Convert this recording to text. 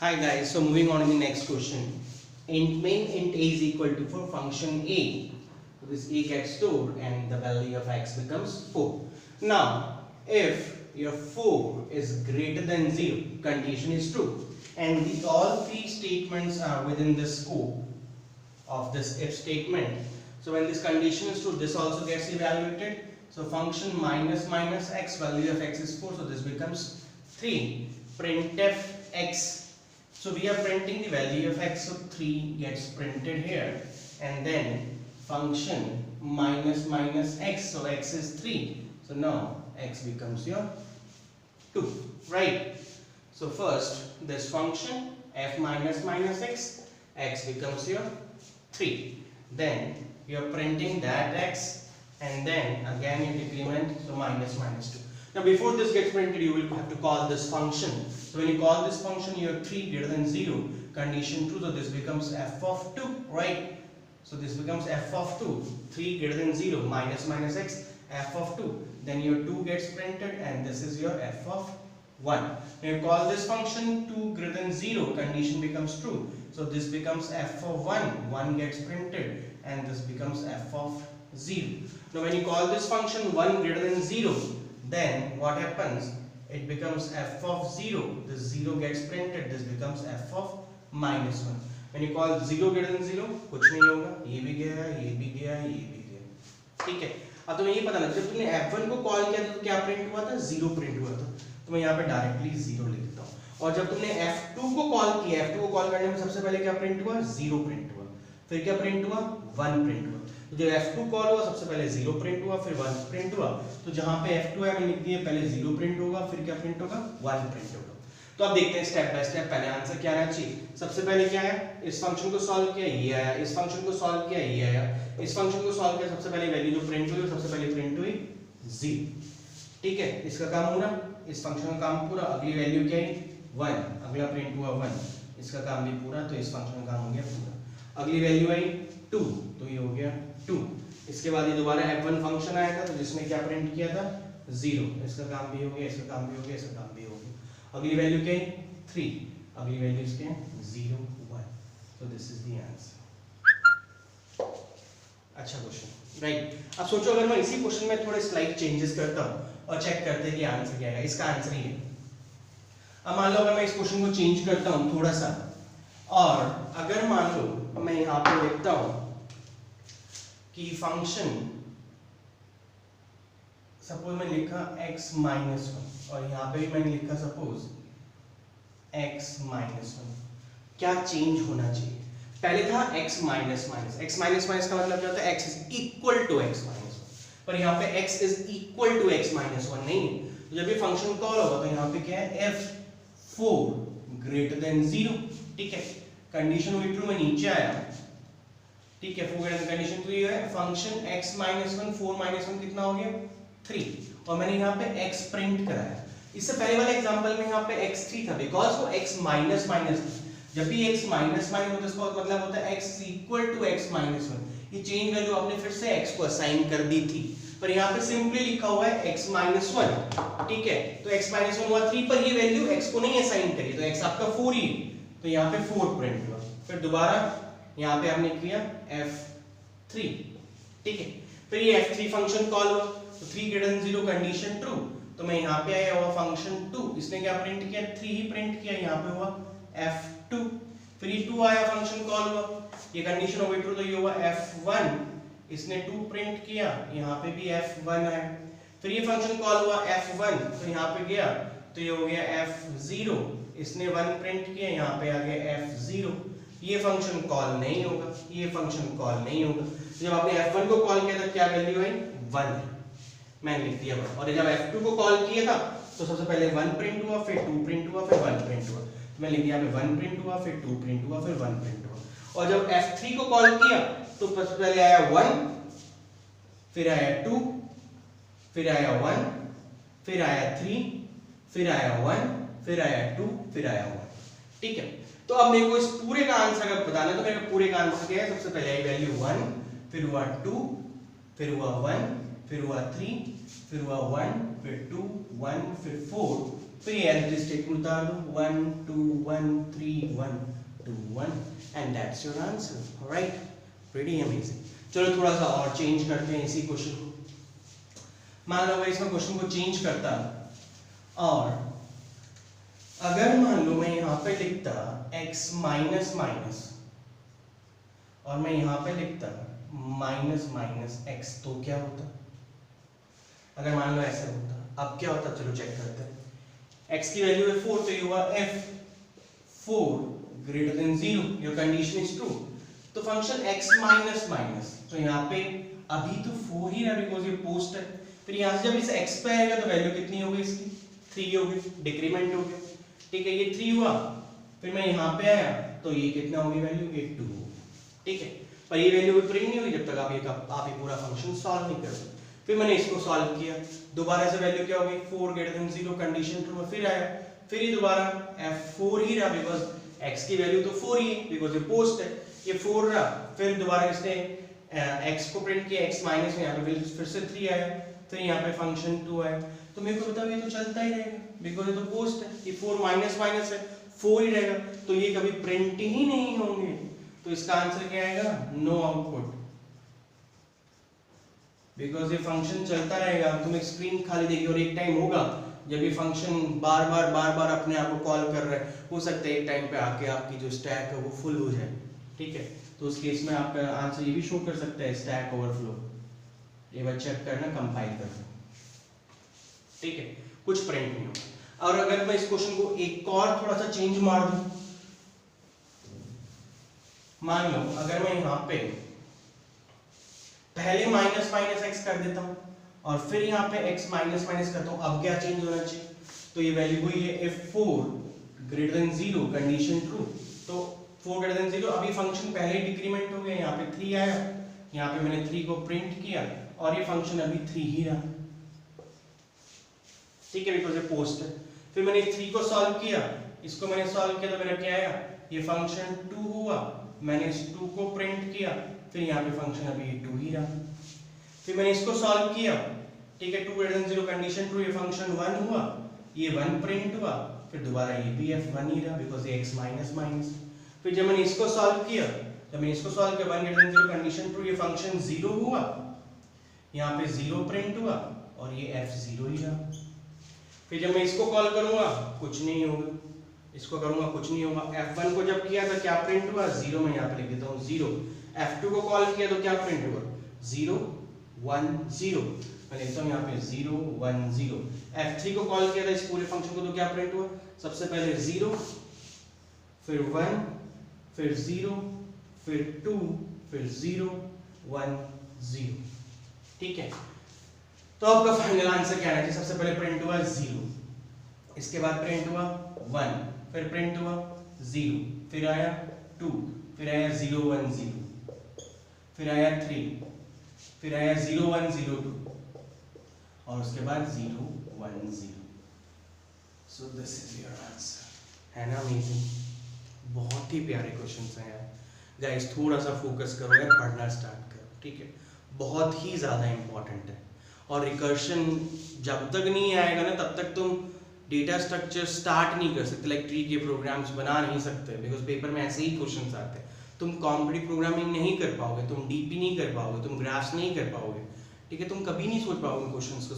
Hi guys, so moving on to the next question. Int main int a is equal to for function a. So this a gets stored and the value of x becomes 4. Now, if your 4 is greater than 0, condition is true. And all three statements are within the scope of this if statement. So when this condition is true, this also gets evaluated. So function minus x, value of x is 4, so this becomes 3. Printf x. So we are printing the value of x, so 3 gets printed here, and then function minus x, so x is 3. So now x becomes your 2, right? So first this function f minus x becomes your 3. Then you are printing that x, and then again you decrement, so minus 2. Now before this gets printed, you will have to call this function. So when you call this function, you have 3 greater than 0, condition true, so this becomes f of 2, right? So this becomes f of 2, 3 greater than 0, minus x, f of 2. Then your 2 gets printed, and this is your f of 1. When you call this function 2 greater than 0, condition becomes true. So this becomes f of 1 gets printed, and this becomes f of 0. Now when you call this function 1 greater than 0, then what happens? It becomes f of 0. This 0 gets printed. This becomes f of minus 1. When you call 0 greater than 0, कुछ नहीं होगा. ये भी गया, ये भी गया, ये भी गया. ठीक है. अब तुम्हें ये पता ना, जब तुमने f1 को कॉल किया था तो क्या प्रिंट हुआ था? 0 प्रिंट हुआ था. तो मैं यहाँ पे डायरेक्टली 0 लिख देता हूँ. और जब तुमने f2 को कॉल किया, f2 को कॉल करने में सबसे पहले क्या प्रिंट हुआ? 0 प्रिंट हुआ. फिर क्या प्रिंट हुआ? 1 प्रिंट हुआ. तो जब f2 कॉल हुआ, सबसे पहले 0 प्रिंट हुआ, फिर 1 प्रिंट हुआ. तो जहां पे f2 है, मैंने लिख दिया, पहले 0 प्रिंट होगा, फिर क्या प्रिंट होगा? 1 प्रिंट होगा. तो अब देखते हैं स्टेप बाय स्टेप. पहले आंसर क्या आना चाहिए? सबसे पहले क्या है? इस फंक्शन को सॉल्व किया, ये आया. इस फंक्शन को सॉल्व किया, ये आया. इस फंक्शन को सॉल्व किया, सबसे पहले वैल्यू जो प्रिंट हुई, सबसे पहले प्रिंट हुई 0. ठीक है, इसका काम पूरा, इस फंक्शन का काम पूरा. अगली वैल्यू क्या है? 1. अगला प्रिंट हुआ 1. इसका काम भी पूरा, तो इस फंक्शन का काम हो गया पूरा. अगली वैल्यू आई 2, तो ये हो गया 2. इसके बाद ये दोबारा f1 फंक्शन आया था, तो जिसने क्या प्रिंट किया था? 0. इसका काम भी हो गया, इसका काम भी हो गया, इसका काम भी हो गया. अगली वैल्यू क्या है? 3. अगली वैल्यू इसके 0 1. तो दिस इज द आंसर. अच्छा क्वेश्चन, राइट? अब सोचो, अगर मैं इसी क्वेश्चन में थोड़े स्लाइड चेंजेस करता हूं और चेक करते हैं कि आंसर क्या है. इसका आंसर ये है. अब मान लो अगर मैं इस क्वेश्चन को चेंज करता हूं थोड़ा सा, और अगर मान लो मैं यहां पे लिखता हूं कि फंक्शन, सपोज मैंने लिखा x माइनस 1, और यहाँ पे भी मैंने लिखा सपोज x माइनस 1. क्या चेंज होना चाहिए? पहले था x माइनस x माइनस का मतलब क्या होता है? x is equal to x minus 1. पर यहाँ पे x is equal to x minus 1 नहीं. तो जब ये फंक्शन कॉल होगा, तो यहाँ पे क्या है? f4 greater than 0. ठीक है, कंडीशन हुई ट्रू, में नीचे आया. ठीक है, 4 ग्रेटर कंडीशन तो ये है. फंक्शन x माइनस 1, 4 माइनस 1 कितना हो गया? 3. और मैंने यहाँ पे x प्रिंट कराया. इससे पहले वाले एग्जांपल में यहाँ पे x3 था, बिकॉज वो x माइनस था. जब भी x माइनस होता है, इसका मतलब होता है x is equal to x minus 1. ये चेंज वैल्यू आपने फिर से x को असाइन कर दी थी, पर यहाँ पे सिंपली लिखा हुआ है x माइनस 1. ठीक है, तो x माइनस 1 हुआ 3, पर ये वैल्यू x को नहीं असाइन करी, तो x आपका 4 ही, तो यहाँ पे 4 प्रिंट हुआ. फिर दोबारा यहाँ पे हमने किया f3. ठीक है, फिर ये f3 फंक्शन कॉल हुआ, तो 3 ग्रेटर देन 0 कंडीशन ट्रू. तो मैं यहाँ पे आया हुआ फंक्शन 2, इसने क्या प्रिंट किया? 3 ही प्रिंट किया. यहाँ पे हुआ f2. फिर ये 2 आया, फंक्शन कॉल हुआ, ये कंडीशन हो गई ट्रू, तो ये हुआ f1. इसने 2 प्रिंट किया, यहाँ पे भी f1 है. फिर ये फंक्शन कॉल हुआ f1, तो यहाँ पे गया, तो ये हो गया f0. इसने 1 प्रिंट किया, यहाँ पे आ गया f0. ये फंक्शन कॉल नहीं होगा, ये फंक्शन कॉल नहीं होगा. जब आपने f1 को कॉल किया था, क्या वैल्यू आई? 1. मैंने लिख दिया 1. और जब f2 को कॉल किया था, तो सबसे पहले 1 प्रिंट हुआ, फिर 2 प्रिंट हुआ, फिर 1 प्रिंट हुआ. तो मैं लिख दिया 1 प्रिंट हुआ, फिर 2 प्रिंट हुआ, फिर 1 प्रिंट हुआ. और जब f3 को कॉल किया, तो सबसे पहले आया 1, फिर आया 2, फिर आया 1, फिर आया 3, फिर आया 1, फिर आया 2, फिर आया 1. ठीक है, तो अब मेरे को इस पूरे का आंसर अगर बताना है, तो मेरे को पूरे का आंसर क्या है? सबसे पहले आई वैल्यू 1, फिर हुआ 2, फिर हुआ 1, फिर हुआ 3, फिर हुआ 1, फिर 2, 1, फिर 4, फिर ये एज स्टेटमेंट उतार दो 1 2 1 3 1 2 1 and that's your answer right. Pretty amazing. चलो थोड़ा सा और चेंज करते हैं इसी क्वेश्चन को. मान लो मैं इसमें क्वेश्चन को चेंज करता और अगर मान लो मैं यहाँ पे लिखता x माइनस माइनस और मैं यहाँ पे लिखता माइनस माइनस x तो क्या होता? अगर मान लो ऐसे होता, अब क्या होता? चलो चेक करते हैं. x की वैल्यू है 4 तो ये हुआ f 4 greater than 0. Your condition is true. तो फंक्शन x माइनस माइनस तो यहाँ पे अभी तो 4 ही है बिकॉज ये पोस्ट है. फिर यहाँ से जब इस x पे आएगा तो वैल्यू कितनी होगी इसकी? 3 होगी. डिक्रीमेंट हो गया. ठीक है, ये 3 हुआ. फिर मैं यहाँ पे आया तो ये कितना होगी वैल्यू? ये 2. ठीक है, पर ये वैल्यू प्रिंट नहीं हुई जब तक आप ये पूरा फंक्शन सॉल्व नहीं करोगे. फिर मैंने इसको सॉल्व किया, दोबारा से वैल्यू क्या होगी? 4 ग्रेटर देन 0 कंडीशन ट्रू. फिर आया, फिर ये दोबारा f4 ही रहा बिकॉज x की वैल्यू तो 4 ही है बिकॉज ये पोस्ट है. ये 4 रहा. फिर दोबारा इसने x को प्रिंट किया, x माइनस में, यहाँ पे फिर से 3 आया. फिर यहाँ पे फंक्शन 2 आया. तो मेरे को बताओ ये तो चलता ही रहेगा बिकॉज ये तो पोस्ट है. ये 4 माइनस माइनस है, 4 ही रहेगा. तो ये कभी प्रिंट ही नहीं होंगे. तो इसका आंसर क्या आएगा? No output. बिकॉज ये फंक्शन चलता रहेगा. तुम एक स्क्रीन खाली देखिए और एक टाइम होगा जब ये फंक्शन बार बार अपने आप को कॉल कर रहा है. हो सकता है एक टाइम पे आके आपकी जो स्टैक है वो फुल हो जाए. ठीक है, तो उस केस में आपका आंसर ये भी शो कर सकता है स्टैक ओवरफ्लो. ये बात चेक करना, कंपाइल करना. ठीक है, कुछ प्रिंट नहीं होगा. और अगर मैं इस क्वेश्चन को एक और थोड़ा सा चेंज मार दूं, मान लो अगर मैं यहाँ पे पहले माइनस माइनस एक्स कर देता हूँ और फिर यहाँ पे x माइनस माइनस करता हूँ, अब क्या चेंज होना चाहिए? तो ये वैल्यू हुई है f4 greater than 0 condition true. तो 4 ग्रेटर देन 0, अभी फंक्शन पहले डिक्रीमेंट हो गया. यहाँ पे 3 आया, यहाँ पे मैंने 3 को प्रिंट किया और ये फंक्शन अभी 3 ही रहा. ठीक है, बिकॉज ये पोस्ट है. फिर मैंने 3 को सॉल्व किया, इसको मैंने सॉल्व किया तो मेरा क्या आया? ये फंक्शन 2 हुआ. मैंने इस 2 को प्रिंट किया, फिर यहाँ पे फंक्शन अभी 2 ही रहा. फिर मैंने इसको सॉल्व किया. ठीक है, 2 ग्रेटर देन 0 कंडीशन ट्रू. ये फंक्शन 1 हुआ, ये 1 प्रिंट हुआ. फिर दोबारा ये भी f1 ही रहा बिकॉज ये x माइनस माइनस. फिर जब मैंने इसको सॉल्व किया, 1 ग्रेटर देन 0 कंडीशन ट्रू. ये फंक्शन 0 हुआ, यहाँ पे 0 प्रिंट हुआ और ये f0 ही रहा. फिर जब मैं इसको कॉल करूंगा कुछ नहीं होगा, इसको करूंगा कुछ नहीं होगा. f1 को जब किया तो क्या प्रिंट हुआ? 0. मैं यहाँ पे लिख देता हूँ 0. f2 को कॉल किया तो क्या प्रिंट हुआ? 0 1 0. मैं लिखता हूँ यहाँ पे 0 1 0. f3 को कॉल किया था इस पूरे फंक्शन को तो क्या प्रिंट हुआ? सबसे पहले 0, फिर 1, फिर 0, फिर 2, फिर 0 1 0. ठीक है, तो आपका फाइनल आंसर क्या आना चाहिए? सबसे पहले प्रिंट हुआ 0, इसके बाद प्रिंट हुआ 1, फिर प्रिंट हुआ 0, फिर आया 2, फिर आया 0 1 0, फिर आया 3, फिर आया 0 1 0 2 और उसके बाद 0 1 0. So this is your answer. है ना अमेजिंग? बहुत ही प्यारे क्वेश्चंस हैं यार. गाइस थोड़ा सा फोकस करो यार, पढ़ना स्टार्ट करो. ठीक है, बहुत ही ज़्यादा इंपॉर्टेंट है. और रिकर्शन जब तक नहीं आएगा ना तब तक तुम डेटा स्ट्रक्चर स्टार्ट नहीं कर सकते. लाइक ट्री के प्रोग्राम्स बना नहीं सकते बिकॉज पेपर में ऐसे ही क्वेश्चंस आते हैं. तुम कॉम्पिटिटिव प्रोग्रामिंग नहीं कर पाओगे, तुम डीपी नहीं कर पाओगे, तुम ग्राफ्स नहीं कर पाओगे. ठीक है, तुम कभी नहीं सोच पाओगे क्वेश्चंस को